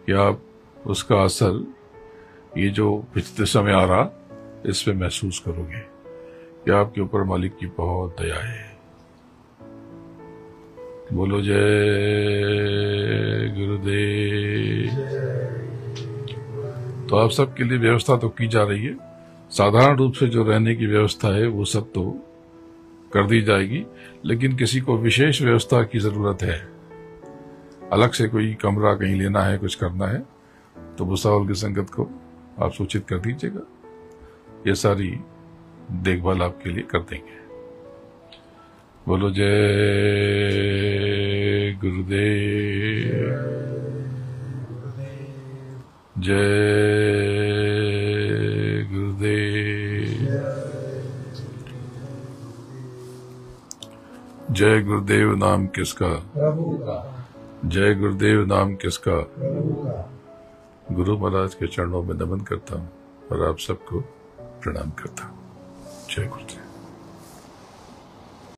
कि आप उसका असर, ये जो पिछले समय आ रहा, इस पे महसूस करोगे कि आपके ऊपर मालिक की बहुत दया है। बोलो जय गुरुदेव। तो आप सबके लिए व्यवस्था तो की जा रही है, साधारण रूप से जो रहने की व्यवस्था है वो सब तो कर दी जाएगी, लेकिन किसी को विशेष व्यवस्था की जरूरत है, अलग से कोई कमरा कहीं लेना है, कुछ करना है, तो भुसावल की संगत को आप सूचित कर दीजिएगा। ये सारी देखभाल आपके लिए कर देंगे। बोलो जय गुरुदेव। जय गुरुदेव। जय गुरुदेव नाम किसका? प्रभु का। जय गुरुदेव नाम किसका? प्रभु का। गुरु महाराज के चरणों में नमन करता हूँ और आप सबको प्रणाम करता हूँ। जय गुरुदेव।